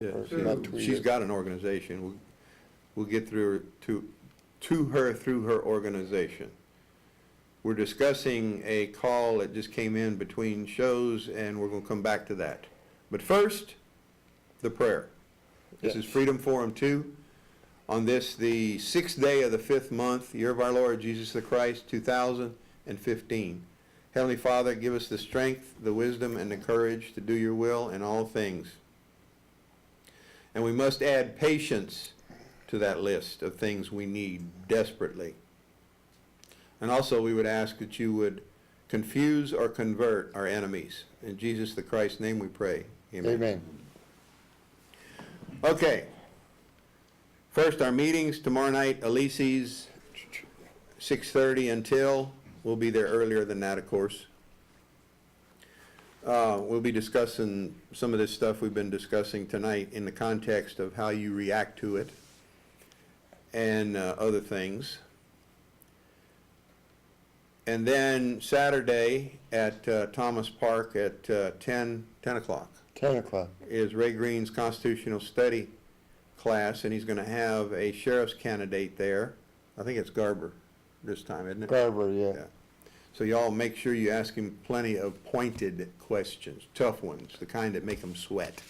Yeah, Or not tweet she's it. got an organization. We'll get through to her through her organization. We're discussing a call that just came in between shows, and we're going to come back to that. But first, the prayer. This is Freedom Forum 2. On this, the 6th day of the 5th month, year of our Lord Jesus the Christ, 2015. Heavenly Father, give us the strength, the wisdom, and the courage to do your will in all things. And we must add patience to that list of things we need desperately. And also we would ask that you would confuse or convert our enemies. In Jesus the Christ's name we pray. Amen. Amen. Okay. First, our meetings tomorrow night, Elise's 6:30 until. We'll be there earlier than that, of course. We'll be discussing some of this stuff we've been discussing tonight in the context of how you react to it and other things. And then Saturday at Thomas Park at 10 o'clock 10 o'clock. is Ray Green's constitutional study class, and he's going to have a sheriff's candidate there. I think it's Garber this time, isn't it? Garber, yeah. Yeah. So y'all make sure you ask him plenty of pointed questions, tough ones, the kind that make him sweat.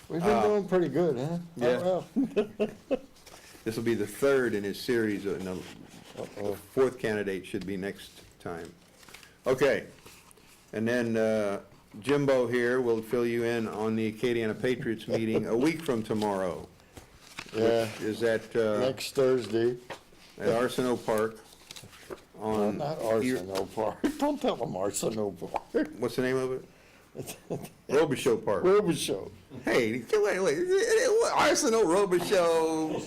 We've been doing pretty good, huh? Yeah. Oh, well. This will be the third in his series. The Uh-oh. fourth candidate should be next time. Okay. And then Jimbo here will fill you in on the Acadiana Patriots meeting a week from tomorrow. Yeah. Which is at Next Thursday. Arsenault Park. No, not Arsenault Park. Don't tell them Arsenault Park. What's the name of it? Robichaux Park. Robichaux. Hey, wait. Arsenault, Robichaux,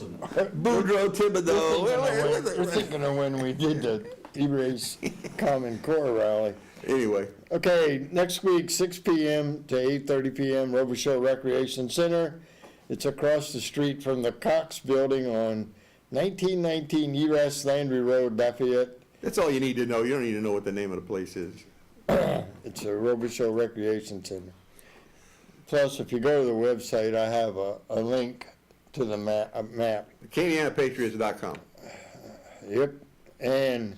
Boudreaux, Thibodeau. We're thinking of when we did the E-Race Common Core rally. Anyway, Okay, next week, 6 p.m. to 8:30 p.m., Robichaux Recreation Center. It's across the street from the Cox Building on 1919 U.S. Landry Road, Lafayette. that's all you need to know. You don't need to know what the name of the place is. It's a Robichaux Recreation Center. Plus, if you go to the website, I have a link to the map. AcadianaPatriots.com. Yep, and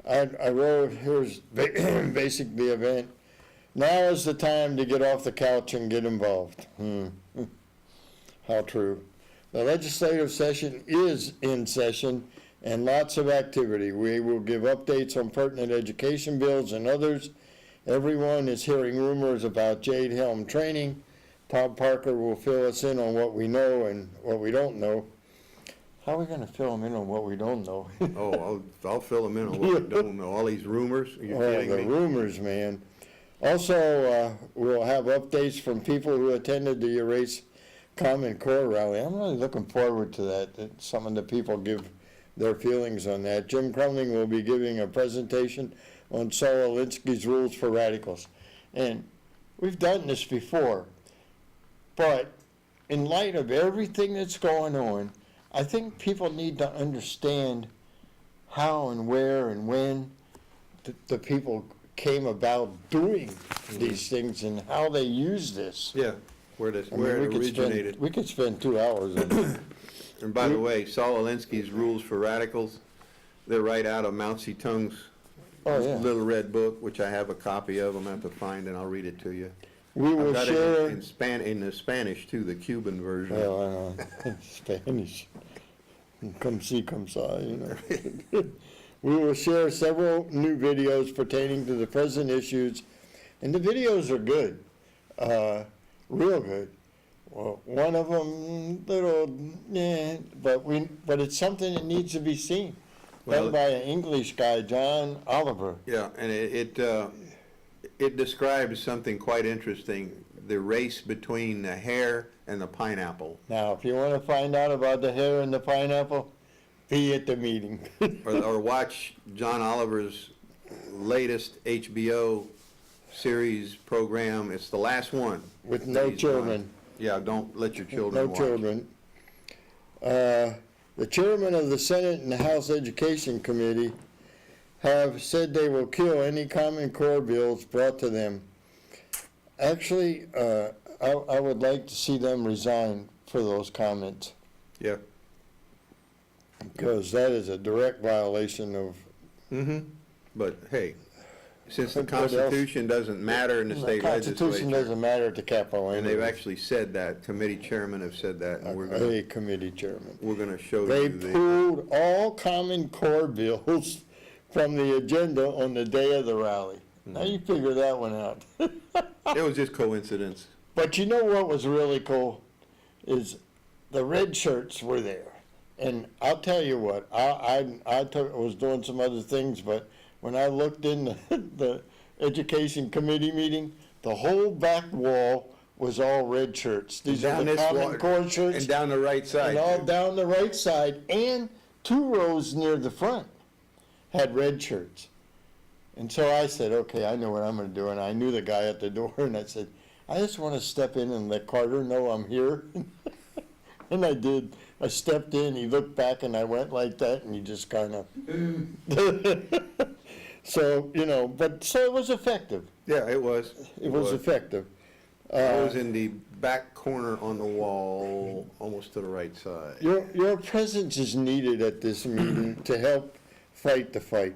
I wrote, here's basic the event. Now is the time to get off the couch and get involved. How true. The legislative session is in session and lots of activity. We will give updates on pertinent education bills and others. Everyone is hearing rumors about Jade Helm training. Tom Parker will fill us in on what we know and what we don't know. How are we going to fill them in on what we don't know? Oh, I'll fill them in on what we don't know. All these rumors. Are you kidding the me? rumors, man. Also, we'll have updates from people who attended the Erase Common Core rally. I'm really looking forward to that some of the people give their feelings on that. Jim Crumling will be giving a presentation on Saul Alinsky's Rules for Radicals. And we've done this before, but in light of everything that's going on, I think people need to understand how and where and when the people came about doing these things and how they use this. Yeah, where it originated. We could spend 2 hours on it. And by the way, Saul Alinsky's Rules for Radicals, they're right out of Mao Zedong's Little Red Book, which I have a copy of. I'm going to have to find and I'll read it to you. We will I've got share. it in the Spanish too, the Cuban version. Well, I know. Spanish. Come see, come saw, you know. We will share several new videos pertaining to the present issues, and the videos are good, real good. Well, one of them, little, but it's something that needs to be seen. Done by an English guy, John Oliver. Yeah, and it describes something quite interesting, the race between the hare and the pineapple. Now, if you want to find out about the hare and the pineapple, be at the meeting. or watch John Oliver's latest HBO series program. It's the last one. With no children. Yeah, don't let your children No watch. children. The chairman of the Senate and the House Education Committee have said they will kill any Common Core bills brought to them. Actually, I would like to see them resign for those comments, Yeah. because that is a direct violation of. Mm-hmm. But hey, since the What else? Constitution doesn't matter in the state The Constitution legislature, doesn't matter to capital and they've entities. actually said that, committee chairmen have said that, and A committee chairman. we're gonna show They you the, pulled all Common Core bills from the agenda on the day of the rally. Now you figure that one out. it was just coincidence. But you know what was really cool is the red shirts were there. And I'll tell you what, was doing some other things, but when I looked in the Education Committee meeting, the whole back wall was all red shirts. These are Down the this Common wall- Core shirts. And down the right side. And all too. down the right side, and 2 rows near the front had red shirts. And so I said, okay, I know what I'm gonna do, and I knew the guy at the door, and I said, I just wanna step in and let Carter know I'm here. And I did. I stepped in, he looked back, and I went like that, and he just kinda. So, so it was effective. Yeah, it was. It was effective. I was in the back corner on the wall, almost to the right side. Your presence is needed at this meeting to help fight the fight.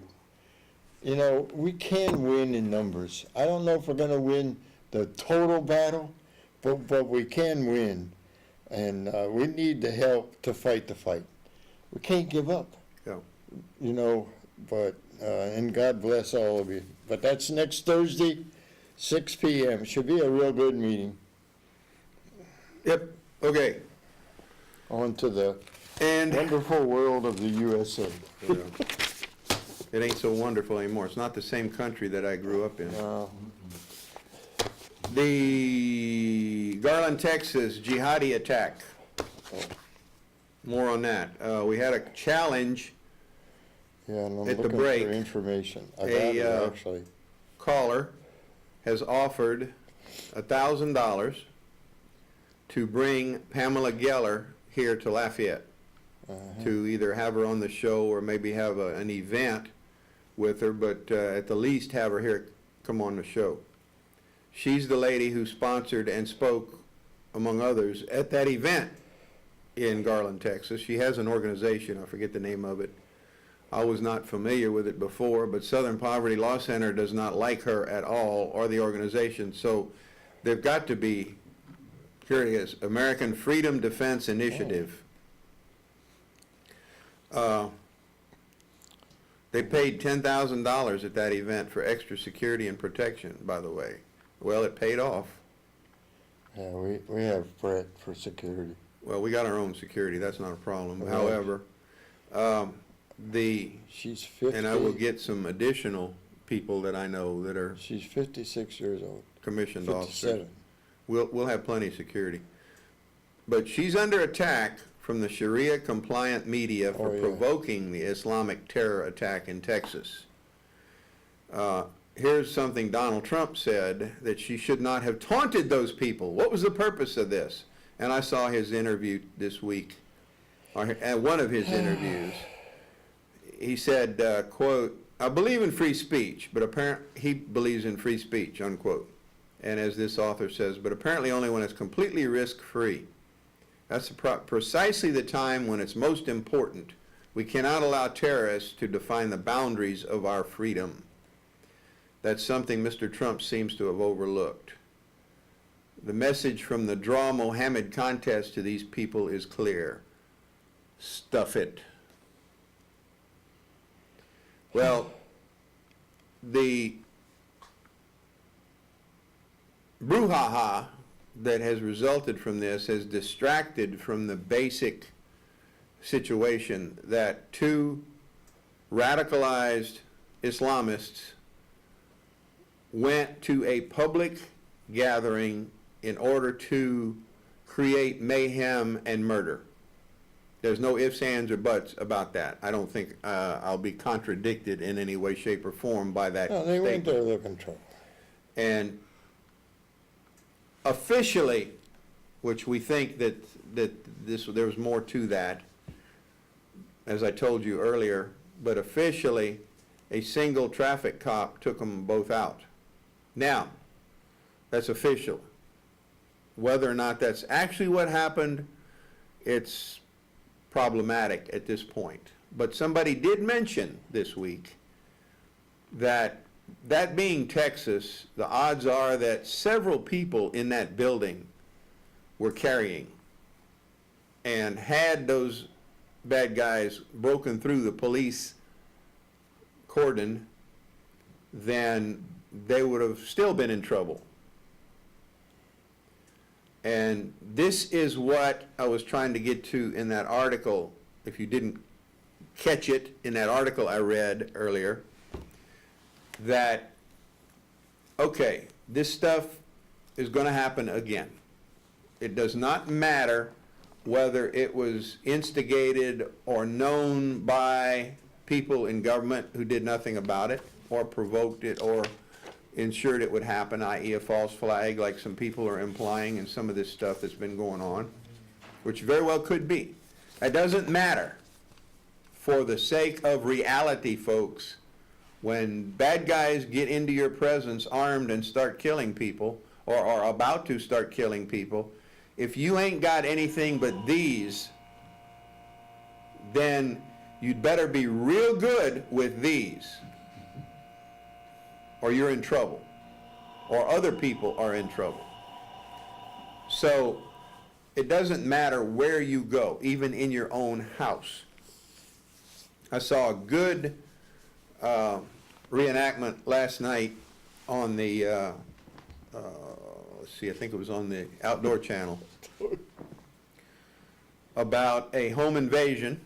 We can win in numbers. I don't know if we're gonna win the total battle, but we can win. And we need the help to fight the fight. We can't give up, Yeah. and God bless all of you. But that's next Thursday, 6 p.m. Should be a real good meeting. Yep, okay. On to the And wonderful world of the USA. you know, it ain't so wonderful anymore. It's not the same country that I grew up in. The Garland, Texas jihadi attack. More on that. We had a challenge. Yeah, and I'm At the looking break, for information. I got a, it, actually. Caller has offered $1,000 to bring Pamela Geller here to Lafayette to either have her on the show or maybe have an event with her, but at the least have her here come on the show. She's the lady who sponsored and spoke, among others, at that event in Garland, Texas. She has an organization, I forget the name of it. I was not familiar with it before, but Southern Poverty Law Center does not like her at all, or the organization. So they've got to be, here it is, American Freedom Defense Initiative. They paid $10,000 at that event for extra security and protection, by the way. Well, it paid off. Yeah, we have Brett for security. Well, we got our own security, that's not a problem. Right. However, She's 50. and I will get some additional people that I know that are She's 56 years old. commissioned officers. 57. We'll have plenty of security. But she's under attack from the Sharia-compliant media for Oh, yeah. provoking the Islamic terror attack in Texas. Here's something Donald Trump said, that she should not have taunted those people. What was the purpose of this? And I saw his interview this week, or one of his interviews. He said, quote, I believe in free speech, but apparently he believes in free speech, unquote. And as this author says, but apparently only when it's completely risk-free. That's precisely the time when it's most important. We cannot allow terrorists to define the boundaries of our freedom. That's something Mr. Trump seems to have overlooked. The message from the Draw Mohammed contest to these people is clear. Stuff it. Well, the brouhaha that has resulted from this has distracted from the basic situation that 2 radicalized Islamists went to a public gathering in order to create mayhem and murder. There's no ifs, ands, or buts about that. I don't think I'll be contradicted in any way, shape, or form by that No, they went statement. there looking trouble. And officially, which we think that there was more to that, as I told you earlier, but officially, a single traffic cop took them both out. Now, that's official. whether or not that's actually what happened, it's problematic at this point. But somebody did mention this week that being Texas, the odds are that several people in that building were carrying. And had those bad guys broken through the police cordon, then they would have still been in trouble. And this is what I was trying to get to in that article. If you didn't catch it in that article I read earlier, that, okay, this stuff is going to happen again. It does not matter whether it was instigated or known by people in government who did nothing about it, or provoked it, or ensured it would happen, i.e. a false flag, like some people are implying in some of this stuff that's been going on, which very well could be. That doesn't matter. For the sake of reality, folks, when bad guys get into your presence armed and start killing people, or are about to start killing people, if you ain't got anything but these, then you'd better be real good with these, or you're in trouble, or other people are in trouble. So it doesn't matter where you go, even in your own house. I saw a good reenactment last night on the, let's see, I think it was on the Outdoor Channel, about a home invasion,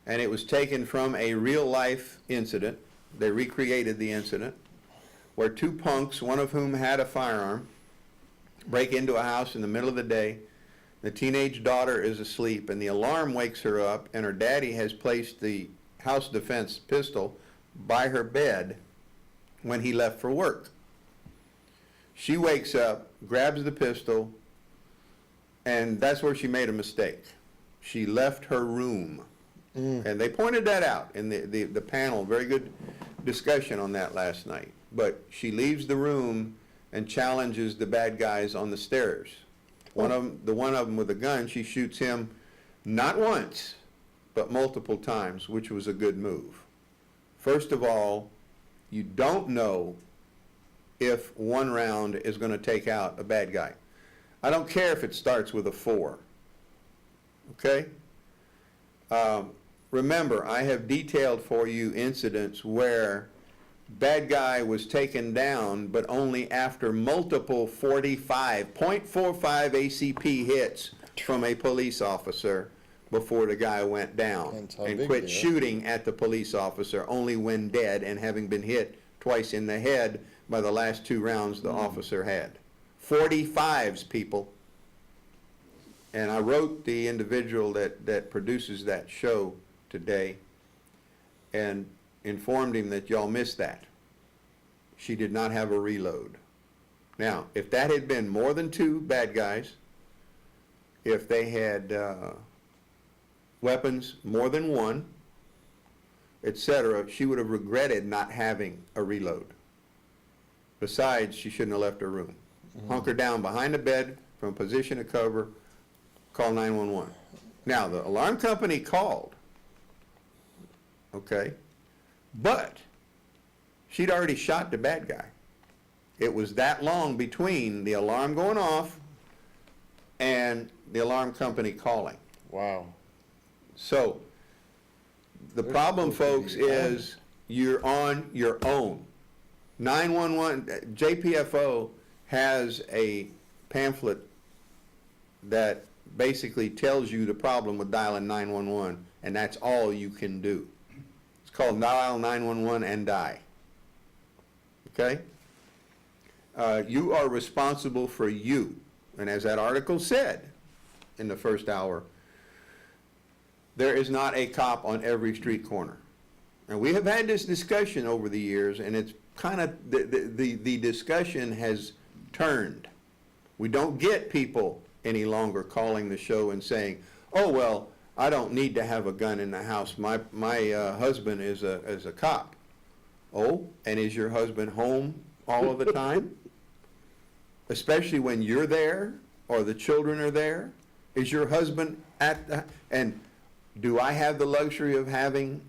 and it was taken from a real-life incident. They recreated the incident, where two punks, one of whom had a firearm, break into a house in the middle of the day. The teenage daughter is asleep, and the alarm wakes her up, and her daddy has placed the house defense pistol by her bed when he left for work. She wakes up, grabs the pistol, and that's where she made a mistake. She left her room. And they pointed that out in the panel. Very good discussion on that last night. But she leaves the room and challenges the bad guys on the stairs. One of them with a gun, she shoots him not once, but multiple times, which was a good move. First of all, you don't know if one round is going to take out a bad guy. I don't care if it starts with a 4. Okay? Remember, I have detailed for you incidents where bad guy was taken down, but only after multiple 0.45 ACP hits from a police officer before the guy went down, and quit shooting at the police officer only when dead and having been hit twice in the head by the last 2 rounds the officer had. 45s, people. And I wrote the individual that produces that show today and informed him that y'all missed that. She did not have a reload. Now, if that had been more than 2 bad guys, if they had weapons more than 1, etc., she would have regretted not having a reload. Besides, she shouldn't have left her room. Hunker down behind the bed from a position of cover, call 911. Now, the alarm company called, okay, but she'd already shot the bad guy. It was that long between the alarm going off and the alarm company calling. Wow. So, the problem, folks, is you're on your own. 911, JPFO has a pamphlet that basically tells you the problem with dialing 911, and that's all you can do. It's called Dial 911 and Die. Okay? You are responsible for you. And as that article said in the first hour, there is not a cop on every street corner. And we have had this discussion over the years, and it's kind of, the discussion has turned. We don't get people any longer calling the show and saying, oh, well, I don't need to have a gun in the house. My husband is a cop. Oh, and is your husband home all of the time? especially when you're there or the children are there? Is your husband and do I have the luxury of having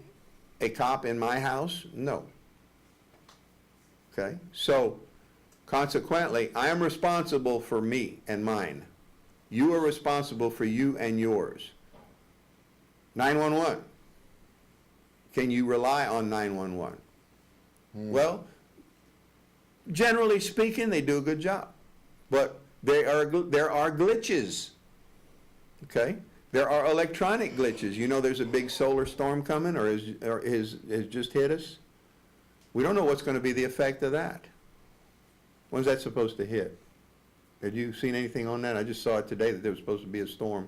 a cop in my house? No. Okay, so consequently, I am responsible for me and mine. You are responsible for you and yours. 911. Can you rely on 911? Well, generally speaking, they do a good job, but there are glitches. Okay, there are electronic glitches. You know, there's a big solar storm coming, or has just hit us. We don't know what's going to be the effect of that. When's that supposed to hit? Have you seen anything on that? I just saw it today that there was supposed to be a storm,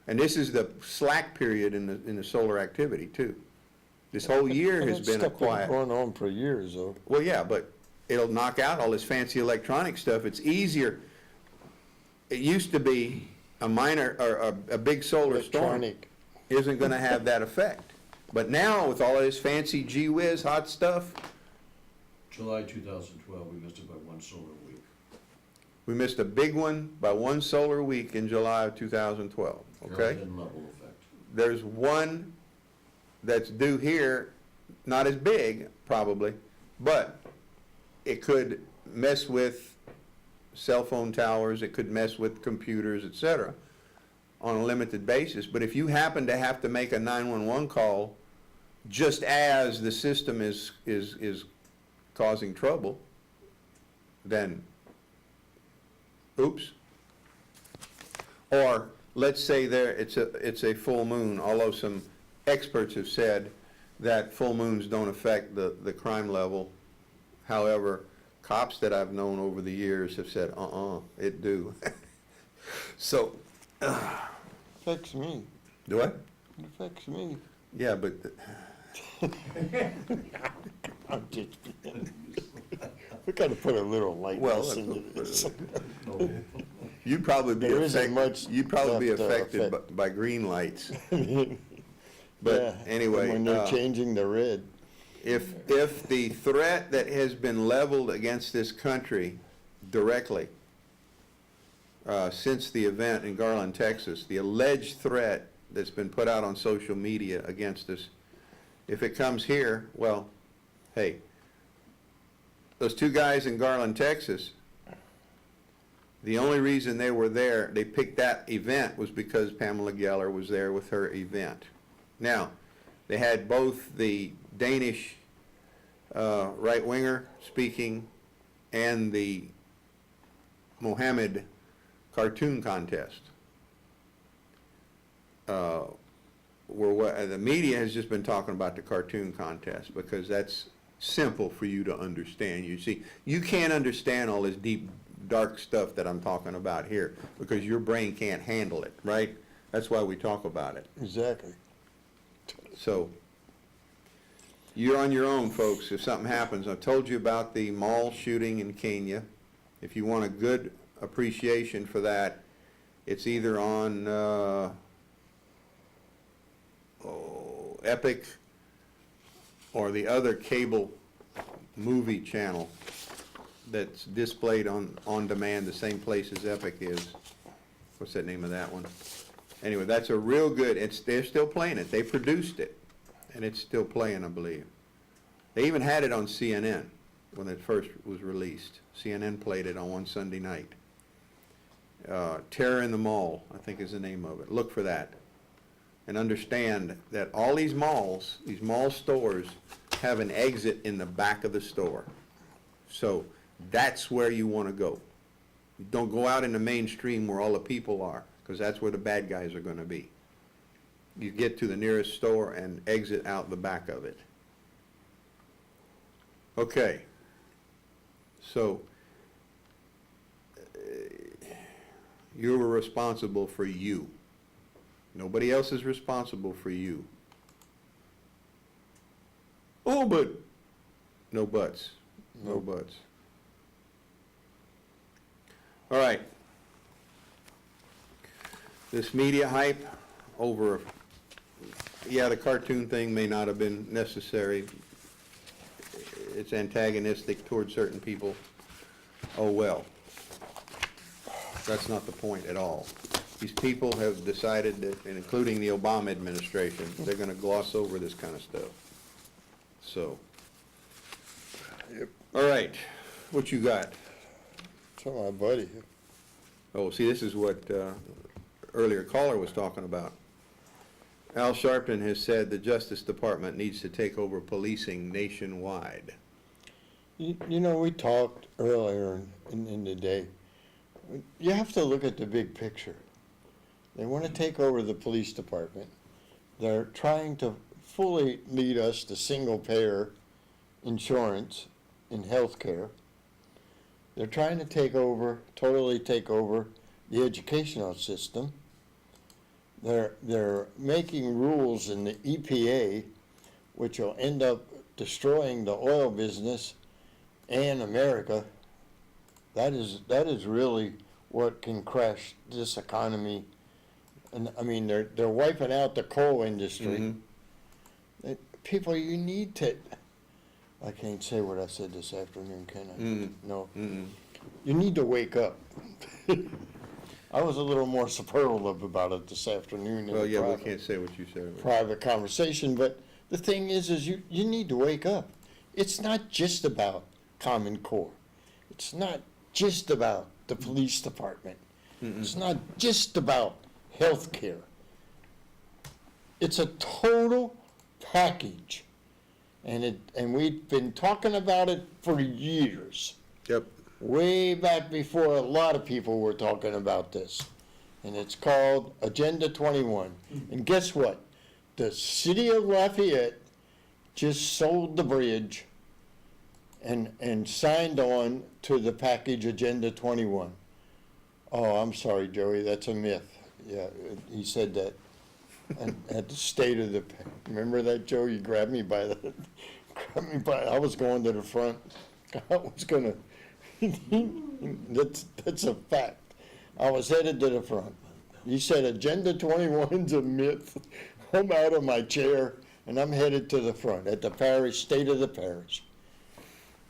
and this is the slack period in the solar activity too. This whole year has been a quiet. Going on for years, though. Well, yeah, but it'll knock out all this fancy electronic stuff. It's easier. It used to be a minor or a big solar storm isn't going to have that effect. But now with all of this fancy gee whiz hot stuff, July 2012, we missed it by one solar week. we missed a big one by one solar week in July of 2012. Okay, Carolyn level effect. there's one that's due here, not as big probably, but it could mess with cell phone towers, it could mess with computers, etc., on a limited basis. But if you happen to have to make a 911 call just as the system is causing trouble, then oops. Or let's say it's a full moon, although some experts have said that full moons don't affect the crime level. However, cops that I've known over the years have said, it do. So, Affects me. do I? It affects me. Yeah, but I'm just kidding. We gotta put a little lightness into this. you'd probably be There isn't affected, much you'd probably be left to affected affect. by green lights. Yeah, But anyway, when they're changing the red. if the threat that has been leveled against this country directly since the event in Garland, Texas, the alleged threat that's been put out on social media against us, if it comes here, well, hey, those two guys in Garland, Texas, the only reason they were there, they picked that event, was because Pamela Geller was there with her event. Now, they had both the Danish right-winger speaking and the Mohammed cartoon contest. The media has just been talking about the cartoon contest because that's simple for you to understand. You see, you can't understand all this deep, dark stuff that I'm talking about here because your brain can't handle it, right? That's why we talk about it. Exactly. So, you're on your own, folks, if something happens. I've told you about the mall shooting in Kenya. If you want a good appreciation for that, it's either on Epic or the other cable movie channel that's displayed on demand, the same place as Epic is. What's that name of that one? Anyway, that's a real good, they're still playing it. They produced it, and it's still playing, I believe. They even had it on CNN when it first was released. CNN played it on one Sunday night. Terror in the Mall, I think is the name of it. Look for that. And understand that all these malls, these mall stores, have an exit in the back of the store. So that's where you want to go. Don't go out in the mainstream where all the people are, because that's where the bad guys are going to be. You get to the nearest store and exit out the back of it. Okay. So, you were responsible for you. Nobody else is responsible for you. Oh, but, no buts. No buts. All right. This media hype over, yeah, the cartoon thing may not have been necessary. It's antagonistic towards certain people. Oh, well. That's not the point at all. These people have decided that, and including the Obama administration, they're gonna gloss over this kind of stuff. So. Yep. All right, what you got? So my buddy, Oh, see, this is what earlier caller was talking about. Al Sharpton has said the Justice Department needs to take over policing nationwide. you know, we talked earlier in the day. You have to look at the big picture. They want to take over the police department. They're trying to fully lead us to single-payer insurance in healthcare. They're trying to totally take over the educational system. They're making rules in the EPA, which will end up destroying the oil business and America. That is really what can crash this economy. And I mean, they're wiping out the coal industry. People, you need to. I can't say what I said this afternoon, can I? No. You need to wake up. I was a little more superlative about it this afternoon. Well, yeah, we can't say what you said. Private conversation, but the thing is you need to wake up. It's not just about Common Core. It's not just about the police department. It's not just about health care. It's a total package. And we've been talking about it for years. Yep. Way back before a lot of people were talking about this. And it's called Agenda 21. And guess what? The city of Lafayette just sold the bridge and signed on to the package Agenda 21. Oh, I'm sorry, Joey, that's a myth. Yeah, he said that. And at the state of the, remember that, Joe? You grabbed me by the, I was going to the front. I was gonna, that's a fact. I was headed to the front. You said Agenda 21's a myth. I'm out of my chair and I'm headed to the front at the parish, state of the parish.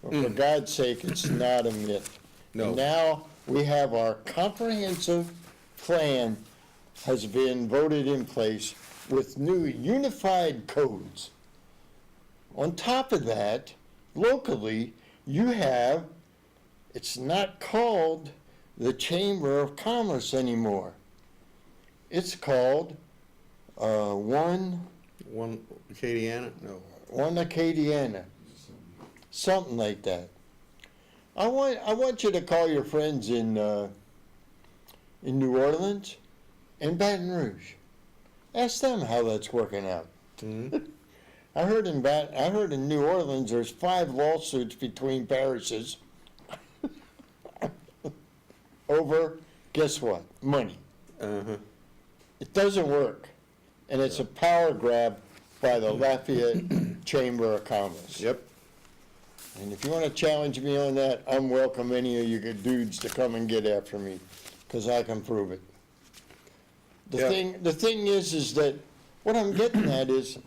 Well, for God's sake, it's not a myth. No. And now we have our comprehensive plan has been voted in place with new unified codes. On top of that, locally, you have, it's not called the Chamber of Commerce anymore. It's called One Acadiana? No. Acadiana, something like that. I want you to call your friends in New Orleans and Baton Rouge. Ask them how that's working out. I heard in New Orleans there's 5 lawsuits between parishes over, guess what? Money. It doesn't work, and it's a power grab by the Lafayette Chamber of Commerce. Yep. And if you want to challenge me on that, I'm welcome any of you good dudes to come and get after me, because I can prove it. The thing is that what I'm getting at is,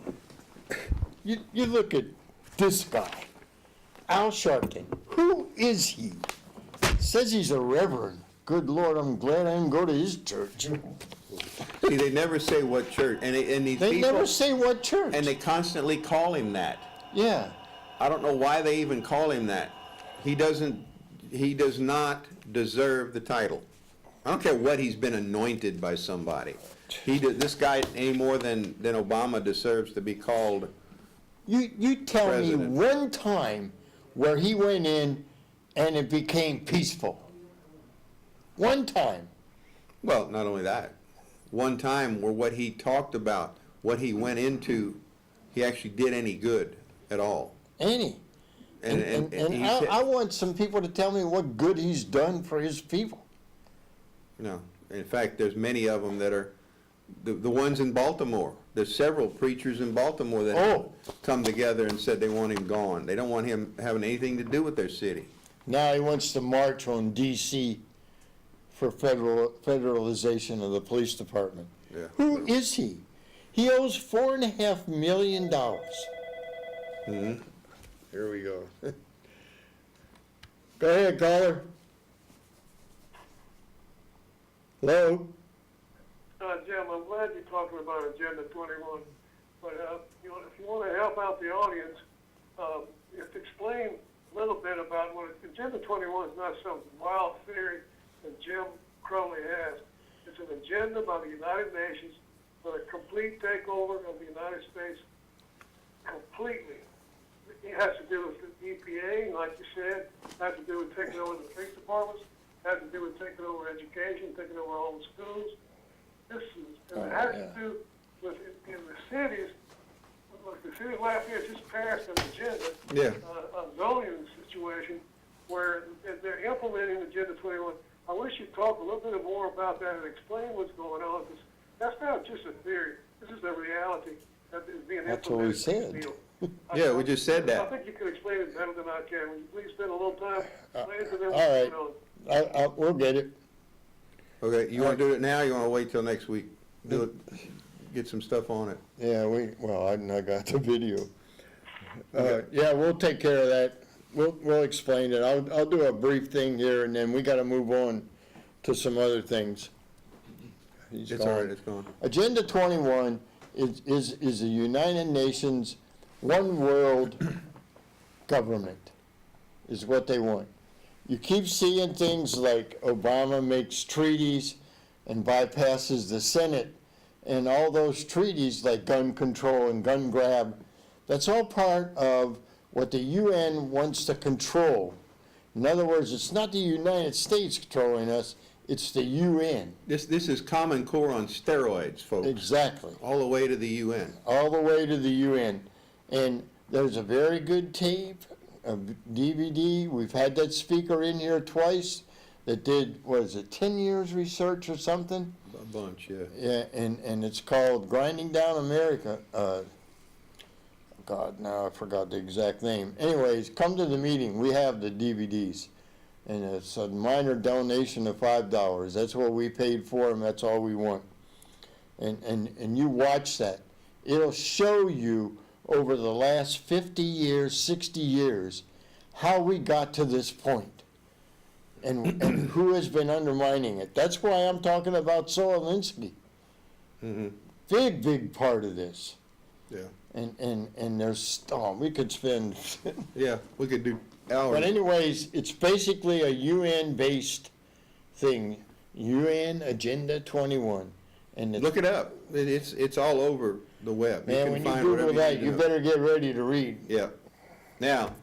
you look at this guy, Al Sharpton. Who is he? Says he's a reverend. Good Lord, I'm glad I didn't go to his church. See, they never say what church, and these They people, never say what church. and they constantly call him that. Yeah. I don't know why they even call him that. He does not deserve the title. I don't care what he's been anointed by somebody. This guy any more than Obama deserves to be called. You tell President. me one time where he went in and it became peaceful. One time. Well, not only that, one time where what he talked about, what he went into, he actually did any good at all. Any. And he I want some people to tell me what good he's done for his people. No, in fact, there's many of them that are, the ones in Baltimore. There's several preachers in Baltimore that come together and said they want him gone. They don't want him having anything to do with their city. Now he wants to march on D.C. for federalization of the police department. Yeah. Who is he? He owes $4.5 million. Here we go. Go ahead, caller. Hello? Jim, I'm glad you're talking about Agenda 21, but you know, if you want to help out the audience, you have to explain a little bit about what Agenda 21 is. Not some wild theory that Jim Crowley has. It's an agenda by the United Nations for the complete takeover of the United States completely. It has to do with the EPA, like you said. It has to do with taking over the police departments. It has to do with taking over education, taking over all the schools. This is, and it has to do with in the cities. Like the city of Lafayette just passed an agenda, Yeah. a zoning situation where they're implementing Agenda 21. I wish you'd talk a little bit more about that and explain what's going on, because that's not just a theory. This is the reality that is being That's what we implemented. said. Yeah, we just said I that. think you could explain it better than I can. Will you please spend a little time explaining to them all right. what's going on? We'll get it. Okay, you want to do it now, or you want to wait till next week? Do it, get some stuff on it. Yeah, I got the video. Yeah, we'll take care of that. We'll explain it. I'll do a brief thing here, and then we gotta move on to some other things. He's It's all gone. right, it's gone. Agenda 21 is the United Nations one world government, is what they want. You keep seeing things like Obama makes treaties and bypasses the Senate, and all those treaties like gun control and gun grab, that's all part of what the UN wants to control. In other words, it's not the United States controlling us, it's the UN. This is Common Core on steroids, folks. Exactly. All the way to the UN. All the way to the UN. And there's a very good tape, a DVD. We've had that speaker in here twice that did, what is it, 10 years research or something? A bunch, yeah. Yeah, and it's called Grinding Down America. God, now I forgot the exact name. Anyways, come to the meeting. We have the DVDs. And it's a minor donation of $5. That's what we paid for them. That's all we want. And you watch that. It'll show you over the last 50 years, 60 years, how we got to this point and who has been undermining it. That's why I'm talking about Solinsky. Big part of this. Yeah. And there's, we could spend, Yeah, we could do hours. but anyways, it's basically a UN-based thing, UN Agenda 21. And it's, Look it up. It's all over the web. man, can when you find Google whatever that, need to you know. better get ready to read. Yeah. Now,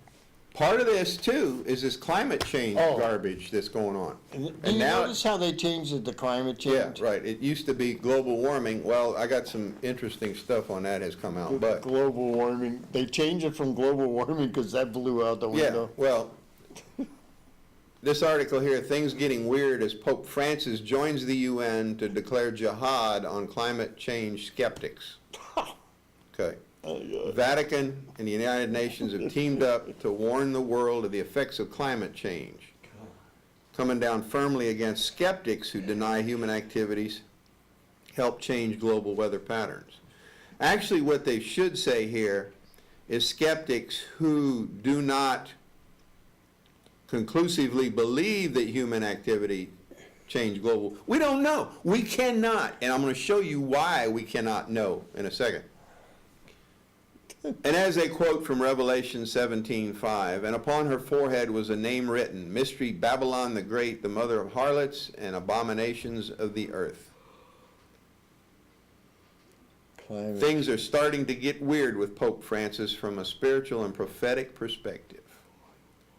part of this too is this climate change Oh. garbage that's going on. And And you now, notice how they changed it to climate yeah, change? right. It used to be global warming. Well, I got some interesting stuff on that has come out, but Global warming, they changed it from global warming because that blew out the yeah, window. well, this article here, things getting weird as Pope Francis joins the UN to declare jihad on climate change skeptics. Okay. Vatican and the United Nations have teamed up to warn the world of the effects of climate change, coming down firmly against skeptics who deny human activities help change global weather patterns. Actually, what they should say here is skeptics who do not conclusively believe that human activity change global. We don't know. We cannot. And I'm going to show you why we cannot know in a second. And as they quote from Revelation 17:5, and upon her forehead was a name written, Mystery Babylon the Great, the mother of harlots and abominations of the earth. Climate. Things are starting to get weird with Pope Francis from a spiritual and prophetic perspective.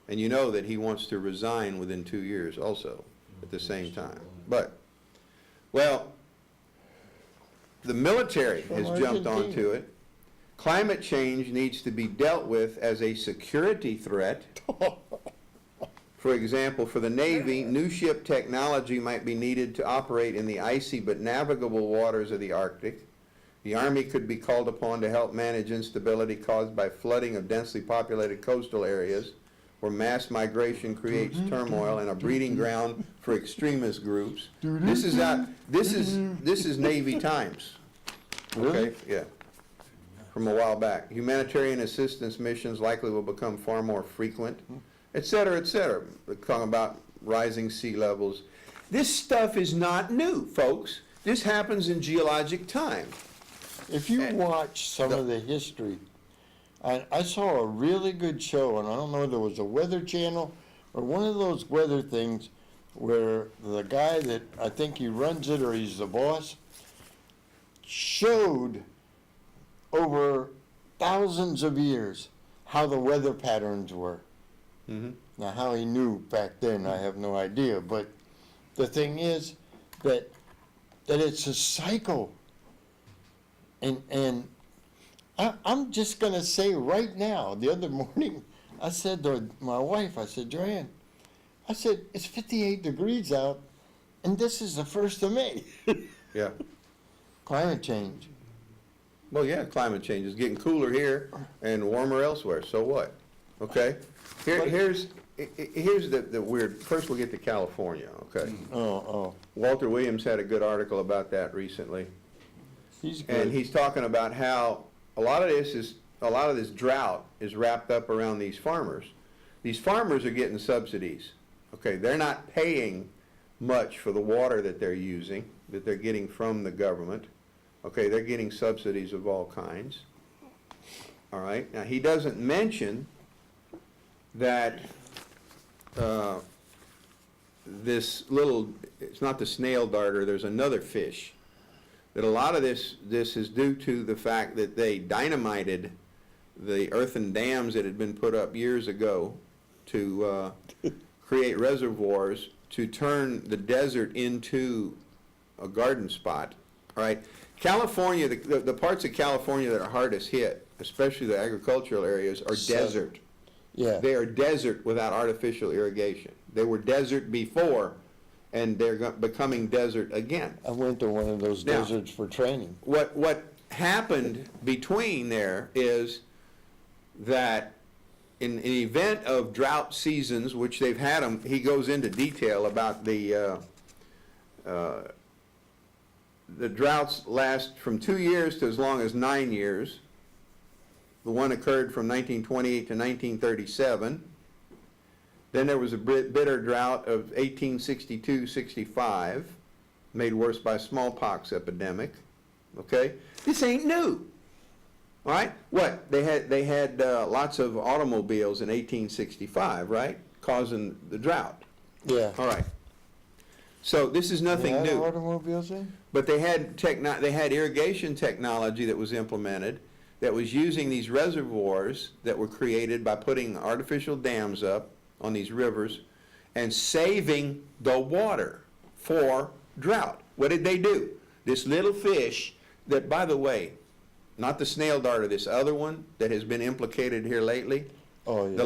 And you know that he wants to resign within 2 years also at the same time. But, well, the military has jumped onto it. Climate change needs to be dealt with as a security threat. For example, for the Navy, new ship technology might be needed to operate in the icy but navigable waters of the Arctic. The Army could be called upon to help manage instability caused by flooding of densely populated coastal areas where mass migration creates turmoil and a breeding ground for extremist groups. This is Navy Times. Okay, yeah. From a while back. Humanitarian assistance missions likely will become far more frequent, et cetera, et cetera. We're talking about rising sea levels. This stuff is not new, folks. This happens in geologic time. If you watch some of the history, I saw a really good show, and I don't know if it was a Weather Channel or one of those weather things where the guy that, I think he runs it or he's the boss, showed over thousands of years how the weather patterns were. Mhm. Now, how he knew back then, I have no idea, but the thing is that it's a cycle. And I'm just gonna say right now, the other morning, I said to my wife, I said, Joanne, I said, it's 58 degrees out, and this is the 1st of May. Yeah. Climate change. Well, yeah, climate change is getting cooler here and warmer elsewhere, so what? Okay? Here's the weird, first we'll get to California, okay? Oh, Walter Williams had a good article about that recently, he's and good. he's talking about how a lot of this drought is wrapped up around these farmers. These farmers are getting subsidies, okay? They're not paying much for the water that they're using, that they're getting from the government. Okay, they're getting subsidies of all kinds. All right, now he doesn't mention that this little, it's not the snail darter, there's another fish. That a lot of this is due to the fact that they dynamited the earthen dams that had been put up years ago to create reservoirs to turn the desert into a garden spot. All right, California, the parts of California that are hardest hit, especially the agricultural areas, are desert. Yeah, They are desert without artificial irrigation. They were desert before, and they're becoming desert again. I went to one of those Now- deserts for training. What happened between there is that in an event of drought seasons, which they've had them, he goes into detail about the droughts last from 2 years to as long as 9 years. The one occurred from 1928 to 1937. Then there was a bitter drought of 1862-65, made worse by smallpox epidemic. Okay, this ain't new. All right, what they had lots of automobiles in 1865, right, causing the drought. Yeah. All right. So this is nothing They had new. automobiles in? But they had irrigation technology that was implemented that was using these reservoirs that were created by putting artificial dams up on these rivers and saving the water for drought. What did they do? This little fish that, by the way, not the snail darter, this other one that has been implicated here lately, Oh, yeah. the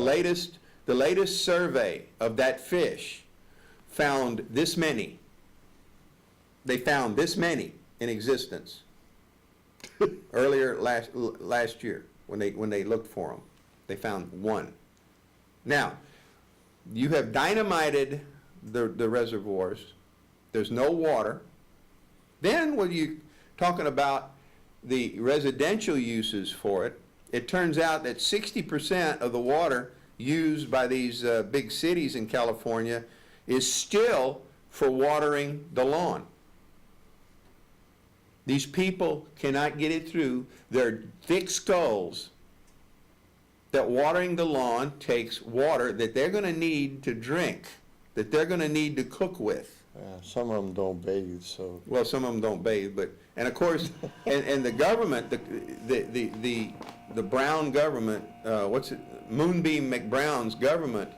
latest survey of that fish found this many. They found this many in existence earlier last year when they looked for them. They found one. Now, you have dynamited the reservoirs. There's no water. Then when you talking about the residential uses for it, it turns out that 60% of the water used by these big cities in California is still for watering the lawn. These people cannot get it through their thick skulls that watering the lawn takes water that they're going to need to drink, that they're going to need to cook with. Some of them don't bathe, so. Well, some of them don't bathe, but, and of course, and the government, the Brown government, Moonbeam McBrown's government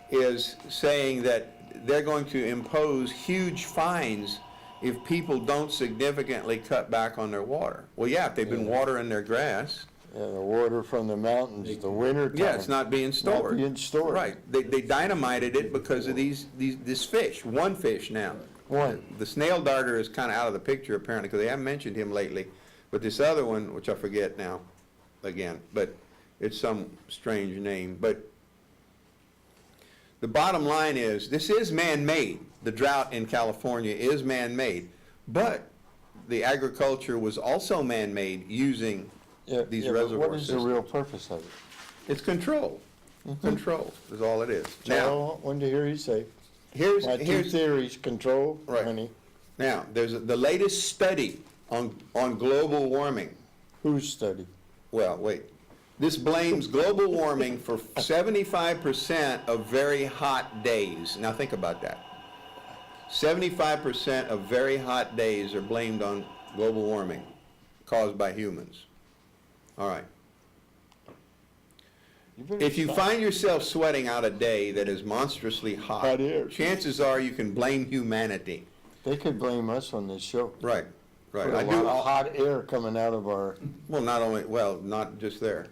is saying that they're going to impose huge fines if people don't significantly cut back on their water. Well, yeah, if they've been watering their grass. Yeah, the water from the mountains, the winter time. Yeah, it's not being stored. Not being stored. Right. They dynamited it because of this fish, one fish now. One. The snail darter is kind of out of the picture apparently because they haven't mentioned him lately. But this other one, which I forget now again, but it's some strange name. But the bottom line is this is man-made. The drought in California is man-made. But the agriculture was also man-made using these but reservoir what is the systems. real purpose of it? It's control. Control is all it is. Now, So, I wanted to hear you say. My two here's, theories, control, Right. money. now, there's the latest study on global warming. Whose study? Well, wait. This blames global warming for 75% of very hot days. Now think about that. 75% of very hot days are blamed on global warming caused by humans. All right. better If you stop. find yourself sweating out a day that is monstrously hot, Hot air. chances are you can blame humanity. They could blame us on this show. Right, right. Put a lot of hot air coming out of our, Well, not just there.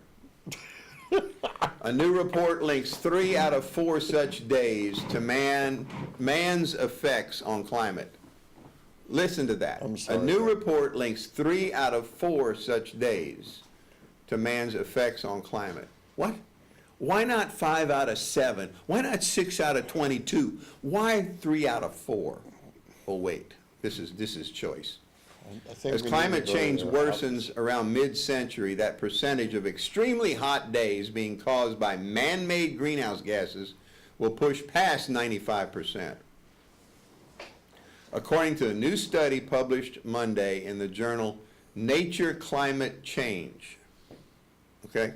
A new report links 3 out of 4 such days to man's effects on climate. Listen to that. I'm sorry. A new report links 3 out of 4 such days to man's effects on climate. What? Why not 5 out of 7? Why not 6 out of 22? Why 3 out of 4? Oh, wait, this is choice. I think As we need climate to go change to the worsens around mid-century, that percentage of extremely hot days being caused by man-made greenhouse gases will push past 95%. According to a new study published Monday in the journal Nature Climate Change. Okay?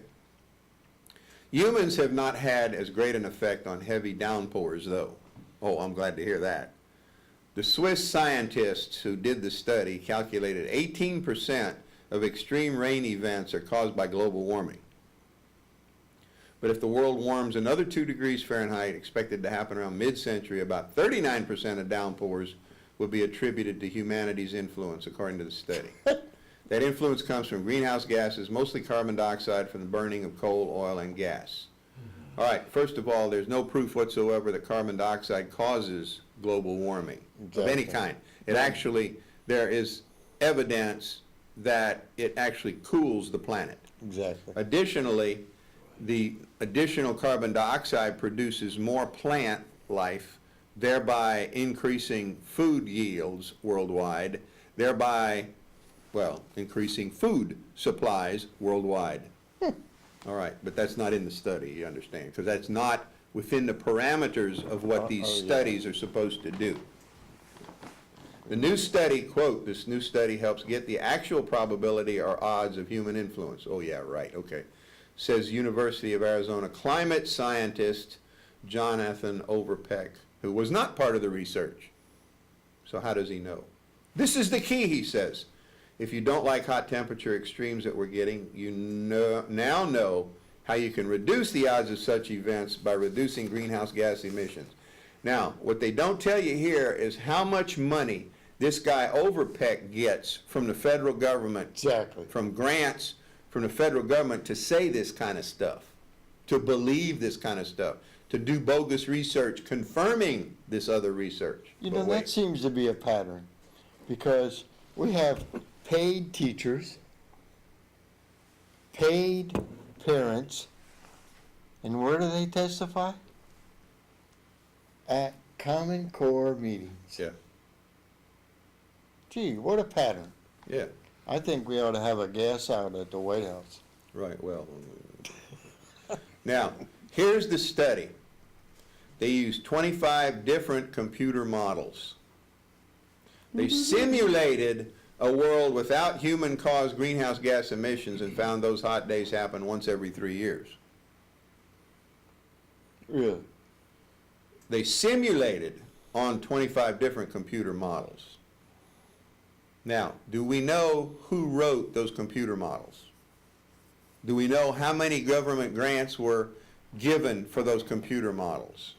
Humans have not had as great an effect on heavy downpours, though. Oh, I'm glad to hear that. The Swiss scientists who did the study calculated 18% of extreme rain events are caused by global warming. But if the world warms another 2 degrees Fahrenheit, expected to happen around mid-century, about 39% of downpours will be attributed to humanity's influence, according to the study. That influence comes from greenhouse gases, mostly carbon dioxide from the burning of coal, oil, and gas. All right, first of all, there's no proof whatsoever that carbon dioxide causes global warming of any kind. It actually, there is evidence that it actually cools the planet. Exactly. Additionally, the additional carbon dioxide produces more plant life, thereby increasing food yields worldwide, thereby, well, increasing food supplies worldwide. All right, but that's not in the study, you understand, because that's not within the parameters of what these yeah. studies are supposed to do. The new study, quote, this new study helps get the actual probability or odds of human influence. Oh, yeah, right, okay. Says University of Arizona climate scientist Jonathan Overpeck, who was not part of the research. So how does he know? This is the key, he says. If you don't like hot temperature extremes that we're getting, you now know how you can reduce the odds of such events by reducing greenhouse gas emissions. Now, what they don't tell you here is how much money this guy Overpeck gets from the federal government, Exactly. from grants from the federal government to say this kind of stuff, to believe this kind of stuff, to do bogus research confirming this other research. You But know, wait. that seems to be a pattern, because we have paid teachers, paid parents, and where do they testify? At Common Core meetings. Yeah, Gee, what a pattern. yeah, I think we ought to have a gas out at the White House. right, well. Now, here's the study. They used 25 different computer models. They simulated a world without human-caused greenhouse gas emissions and found those hot days happen once every 3 years. Really? They simulated on 25 different computer models. Now, do we know who wrote those computer models? Do we know how many government grants were given for those computer models?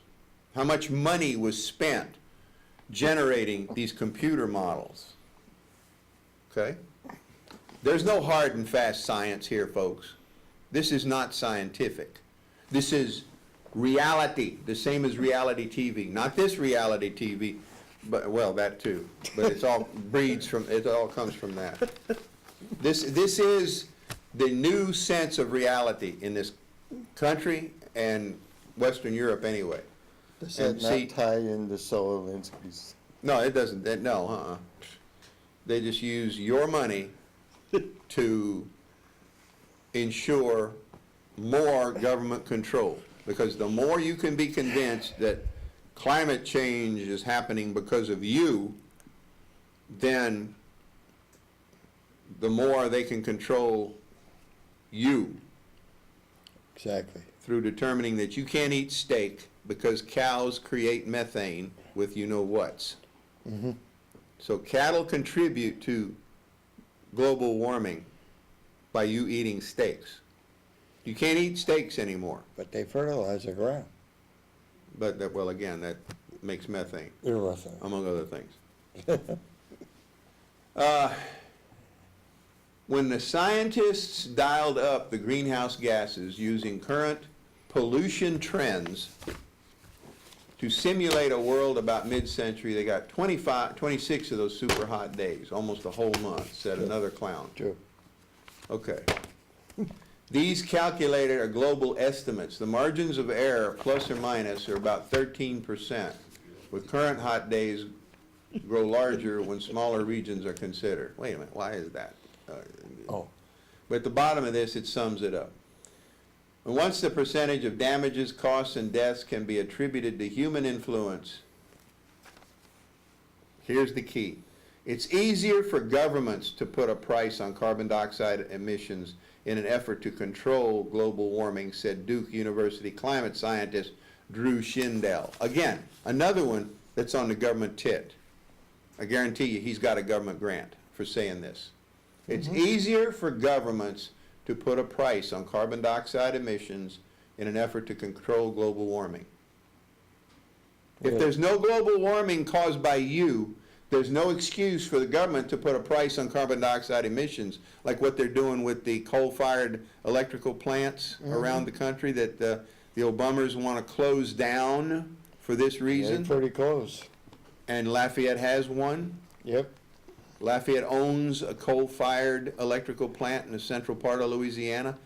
How much money was spent generating these computer models? Okay? There's no hard and fast science here, folks. This is not scientific. This is reality, the same as reality TV. Not this reality TV, but, well, that too. But it's all it all comes from that. This is the new sense of reality in this country and Western Europe anyway. Does And that see- not tie into Solinsky's? No, it doesn't. No. They just use your money to ensure more government control. Because the more you can be convinced that climate change is happening because of you, then the more they can control you Exactly. through determining that you can't eat steak because cows create methane with you-know-whats. So cattle contribute to global warming by you eating steaks. You can't eat steaks anymore, But they fertilize the ground. but that, well, again, that makes methane, They're rough. among other things. When the scientists dialed up the greenhouse gases using current pollution trends to simulate a world about mid-century, they got 26 of those super hot days, almost a whole month, said another clown. True. Okay. These calculated are global estimates. The margins of error, plus or minus, are about 13%, with current hot days grow larger when smaller regions are considered. Wait a minute, why is that? Oh, But at the bottom of this, it sums it up. And once the percentage of damages, costs, and deaths can be attributed to human influence, here's the key. It's easier for governments to put a price on carbon dioxide emissions in an effort to control global warming, said Duke University climate scientist Drew Shindell. Again, another one that's on the government tit. I guarantee you he's got a government grant for saying this. It's easier for governments to put a price on carbon dioxide emissions in an effort to control global warming. If Yeah. there's no global warming caused by you, there's no excuse for the government to put a price on carbon dioxide emissions, like what they're doing with the coal-fired electrical plants around the country that the Obamas want to close down for this they're reason. pretty close. And Lafayette has one. Yep. Lafayette owns a coal-fired electrical plant in the central part of Louisiana.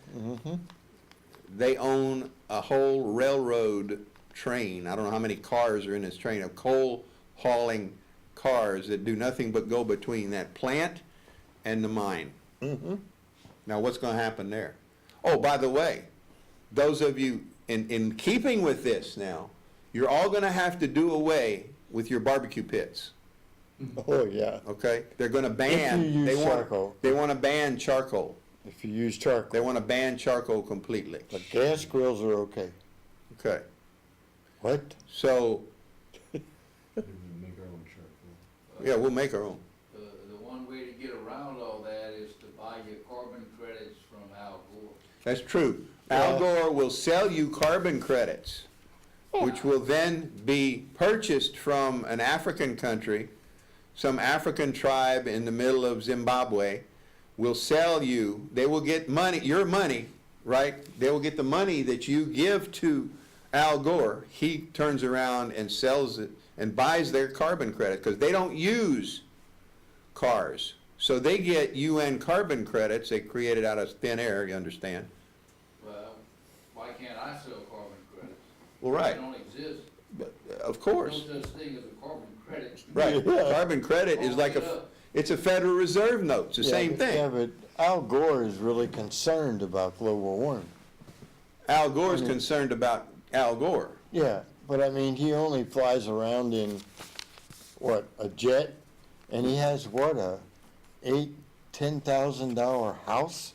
They own a whole railroad train. I don't know how many cars are in this train of coal hauling cars that do nothing but go between that plant and the mine. Now, what's going to happen there? Oh, by the way, those of you in keeping with this now, you're all going to have to do away with your barbecue pits. Oh, yeah. Okay, they're going to ban. If you use charcoal. They want to ban charcoal. If you use charcoal. They want to ban charcoal completely. But gas grills are okay. Okay, What? so Maybe we make our own charcoal. yeah, we'll make our own. The one way to get around all that is to buy your carbon credits from Al Gore. That's true. Al Gore will sell you carbon credits, which will then be purchased from an African country. Some African tribe in the middle of Zimbabwe will sell you, they will get money, your money, right? They will get the money that you give to Al Gore. He turns around and sells it and buys their carbon credit because they don't use cars. So they get UN carbon credits. They create it out of thin air, you understand? Well, why can't I sell carbon credits? Well, right. They don't exist. But, of No course. such thing as a carbon credit. Right. Yeah. Carbon credit is like it's a Federal Reserve note. It's the same Yeah, thing. but Al Gore is really concerned about global warming. Al Gore's concerned about Al Gore. Yeah, but I mean, he only flies around in, what, a jet? And he has what, $10,000 house?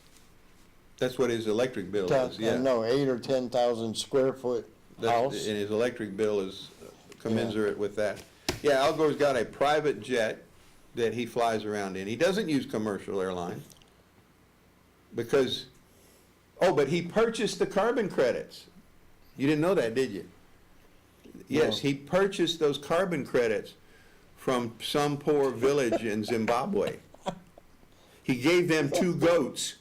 That's what his electric bill is, yeah. No, 8 or 10,000 square foot house. And his electric bill is commensurate with that. Yeah, Al Gore's got a private jet that he flies around in. He doesn't use commercial airlines because, but he purchased the carbon credits. You didn't know that, did you? Yes, No. he purchased those carbon credits from some poor village in Zimbabwe. He gave them 2 goats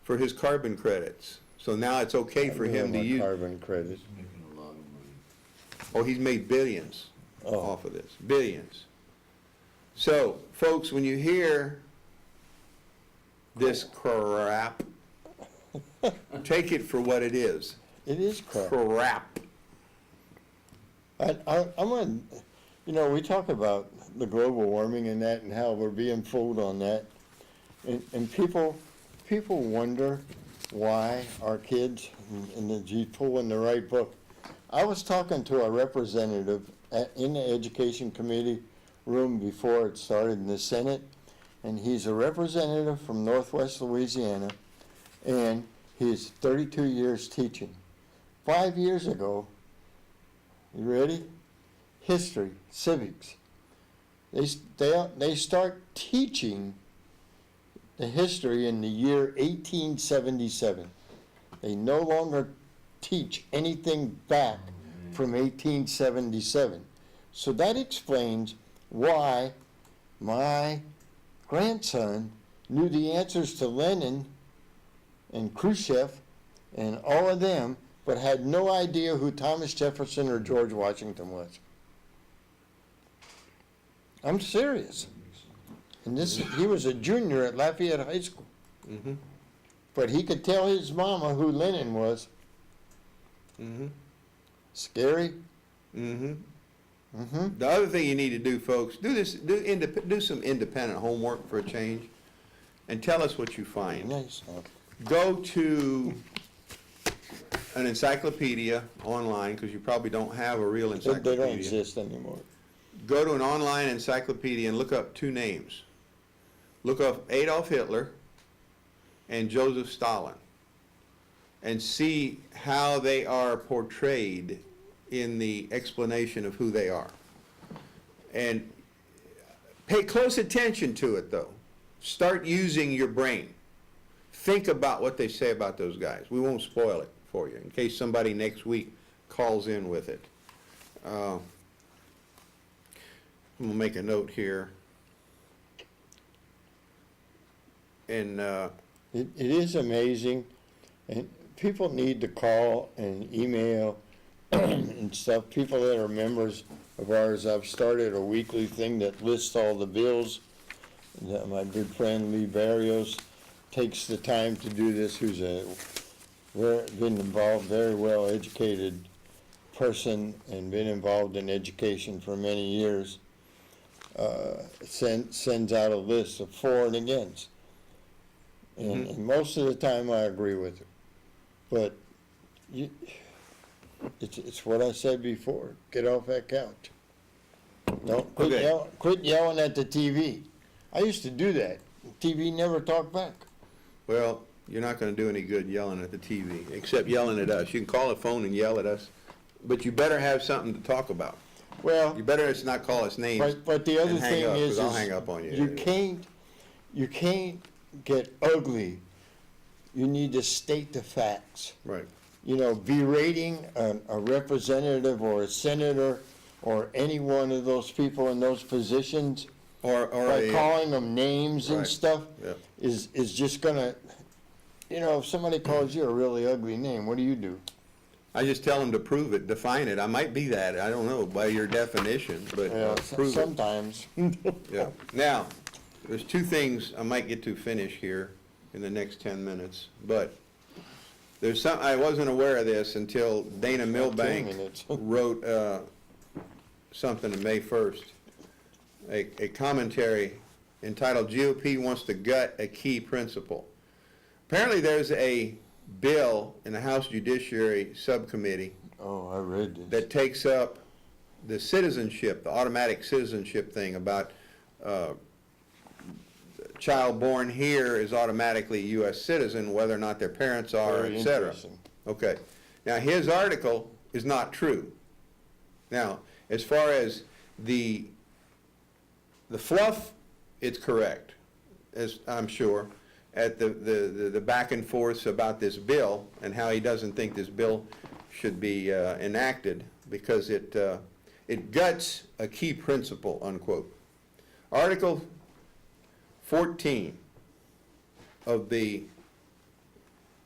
for his carbon credits. So now it's okay for him to use. Carbon credits. He's making a lot of money. Oh, he's made billions off of this, billions. So, folks, when you hear this crap, take it for what it is. It is crap. Crap. I'm on, we talk about the global warming and that and how we're being fooled on that. And people wonder why our kids, and he's pulling the right book. I was talking to a representative in the Education Committee room before it started in the Senate, and he's a representative from Northwest Louisiana, and he's 32 years teaching. 5 years ago, you ready? History, civics. They start teaching the history in the year 1877. They no longer teach anything back from 1877. So that explains why my grandson knew the answers to Lenin and Khrushchev and all of them, but had no idea who Thomas Jefferson or George Washington was. I'm serious. And he was a junior at Lafayette High School. Mm-hmm. But he could tell his mama who Lenin was. Mm-hmm. Scary. Mm-hmm. Mm-hmm. The other thing you need to do, folks, do some independent homework for a change, and tell us what you find. Nice. Go to an encyclopedia online, because you probably don't have a real They encyclopedia. don't exist anymore. Go to an online encyclopedia and look up two names. Look up Adolf Hitler and Joseph Stalin, and see how they are portrayed in the explanation of who they are. And pay close attention to it, though. Start using your brain. Think about what they say about those guys. We won't spoil it for you, in case somebody next week calls in with it. I'm gonna make a note here. And It is amazing, and people need to call and email and stuff. People that are members of ours, I've started a weekly thing that lists all the bills. My good friend Lee Barrios takes the time to do this, who's been involved, very well-educated person and been involved in education for many years. Sends out a list of for and against. And most of the time I agree with her. But it's what I said before, get off that couch. Don't quit yelling at the TV. I used to do that. TV never talked back. well, you're not gonna do any good yelling at the TV, except yelling at us. You can call a phone and yell at us, but you better have something to talk about. Well, You better just not call us names. but the other and hang thing up, 'cause is, I'll hang up on you. you can't get ugly. You need to state the facts. Right. You know, berating a representative or a senator or any one of those people in those positions Or by calling them names and Right. stuff Yeah. is just gonna, if somebody calls you a really ugly name, what do? I just tell them to prove it, define it. I might be that, I don't know, by your definition, but prove it. Sometimes. Yeah. Now, there's two things I might get to finish here in the next 10 minutes, but there's some, I wasn't aware of this until Dana 10 Milbank minutes. wrote something on May 1st, a commentary entitled "GOP Wants to Gut a Key Principle." Apparently there's a bill in the House Judiciary Subcommittee Oh, I read this. that takes up the citizenship, the automatic citizenship thing about child born here is automatically a U.S. citizen, whether or not their parents are, Very et cetera. interesting. Okay. Now, his article is not true. Now, as far as the fluff, it's correct, as I'm sure, at the back and forths about this bill and how he doesn't think this bill should be enacted because it guts a key principle, unquote. Article 14 of the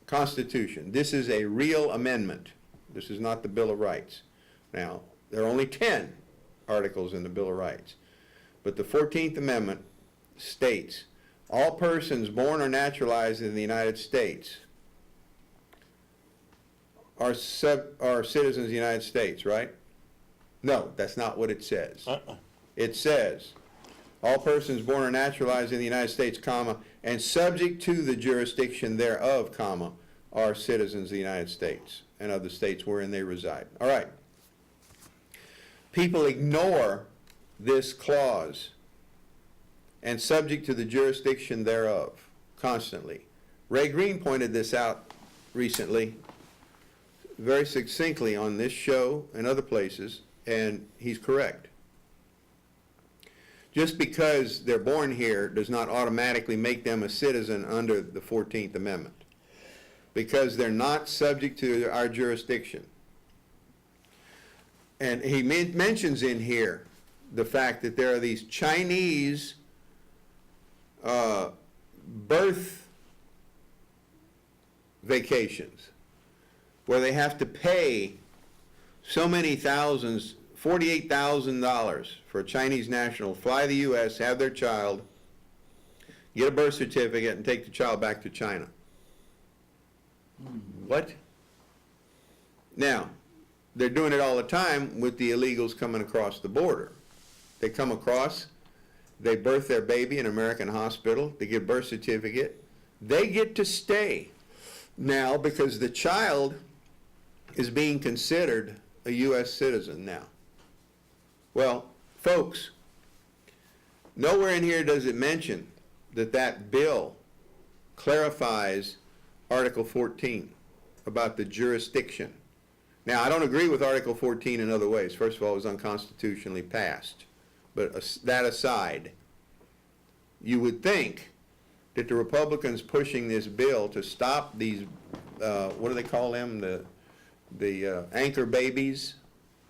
Constitution. This is a real amendment. This is not the Bill of Rights. Now, there are only 10 articles in the Bill of Rights. But the 14th Amendment states, all persons born or naturalized in the United States are citizens of the United States, right? No, that's not what it says. It says, all persons born or naturalized in the United States, comma, and subject to the jurisdiction thereof, comma, are citizens of the United States and of the states wherein they reside. All right. people ignore this clause and subject to the jurisdiction thereof constantly. Ray Green pointed this out recently very succinctly on this show and other places, and he's correct. Just because they're born here does not automatically make them a citizen under the 14th Amendment, because they're not subject to our jurisdiction. And he mentions in here the fact that there are these Chinese birth vacations where they have to pay so many thousands, $48,000 for a Chinese national, fly to the U.S., have their child, get a birth certificate, and take the child back to China. What? Now, they're doing it all the time with the illegals coming across the border. They come across, they birth their baby in an American hospital, they get a birth certificate, they get to stay now because the child is being considered a U.S. citizen now. Well, folks, nowhere in here does it mention that that bill clarifies Article 14 about the jurisdiction. Now, I don't agree with Article 14 in other ways. First of all, it was unconstitutionally passed. But that aside, you would think that the Republicans pushing this bill to stop these, what do they call them, the anchor babies,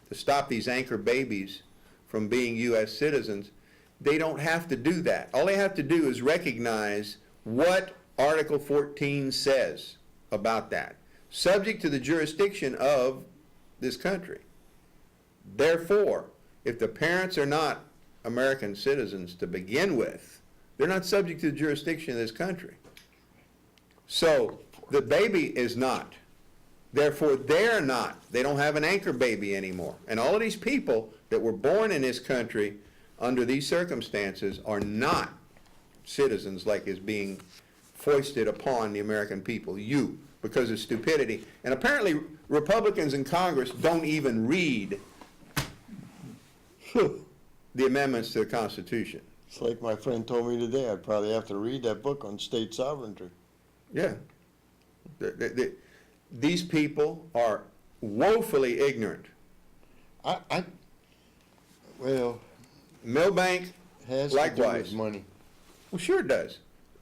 to stop these anchor babies from being U.S. citizens, they don't have to do that. All they have to do is recognize what Article 14 says about that, subject to the jurisdiction of this country. Therefore, if the parents are not American citizens to begin with, they're not subject to the jurisdiction of this country. So the baby is not. Therefore, they're not. They don't have an anchor baby anymore. And all of these people that were born in this country under these circumstances are not citizens like is being foisted upon the American people, because of stupidity. And apparently Republicans in Congress don't even read the amendments to the Constitution. It's like my friend told me today, I'd probably have to read that book on state sovereignty. Yeah. These people are woefully ignorant. Well, Milbank, has to do likewise. with money. Well, sure it does.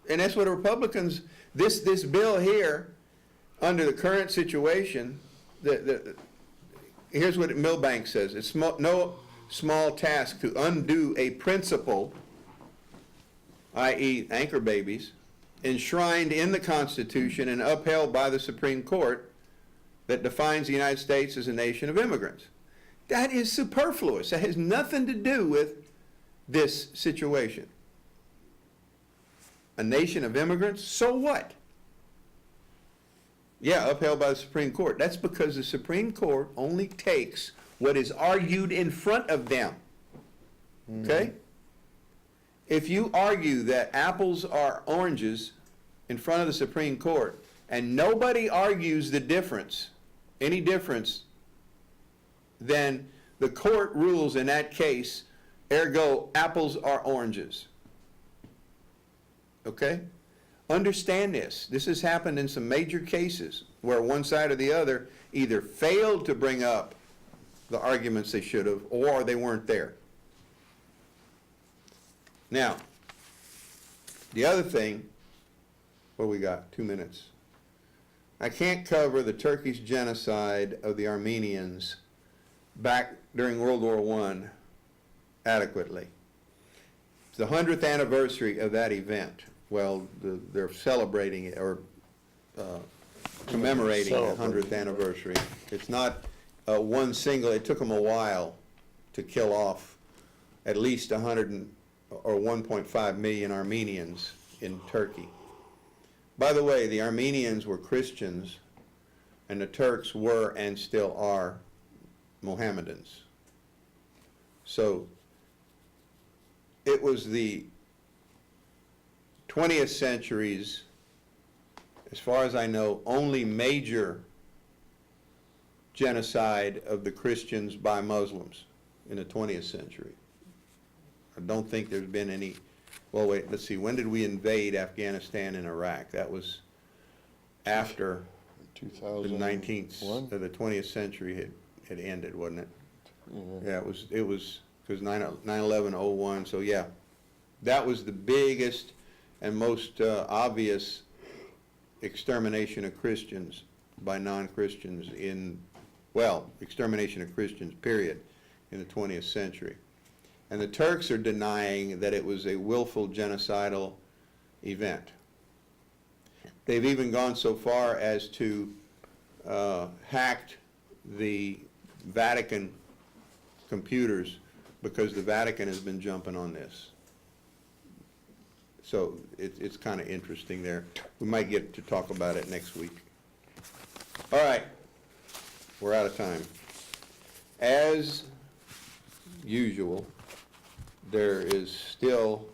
And that's what the Republicans, this bill here, under the current situation, here's what Milbank says. It's no small task to undo a principle, i.e. anchor babies, enshrined in the Constitution and upheld by the Supreme Court that defines the United States as a nation of immigrants. That is superfluous. That has nothing to do with this situation. A nation of immigrants? So what? Yeah, upheld by the Supreme Court. That's because the Supreme Court only takes what is argued in front of them. Okay? If you argue that apples are oranges in front of the Supreme Court and nobody argues the difference, any difference, then the court rules in that case, ergo, apples are oranges. Okay? Understand this. This has happened in some major cases where one side or the other either failed to bring up the arguments they should have, or they weren't there. Now, the other thing, what we got? 2 minutes. I can't cover the Turkish genocide of the Armenians back during World War I adequately. It's the 100th anniversary of that event. Well, they're celebrating it, or commemorating the 100th anniversary. It's not one single, it took them a while to kill off at least 100 or 1.5 million Armenians in Turkey. By the way, the Armenians were Christians, and the Turks were and still are Mohammedans. So it was the 20th century's, as far as I know, only major genocide of the Christians by Muslims. in the 20th century. I don't think there's been any, well, wait, let's see, when did we invade Afghanistan and Iraq? That was after the 19th, 2001? the 20th century had ended, wasn't it? Yeah. Yeah, it was, because 9/11/01, so yeah. That was the biggest and most obvious extermination of Christians by non-Christians extermination of Christians, period, in the 20th century. And the Turks are denying that it was a willful genocidal event. They've even gone so far as to hacked the Vatican computers because the Vatican has been jumping on this. So it's kind of interesting there. We might get to talk about it next week. All right, we're out of time. As usual, there is still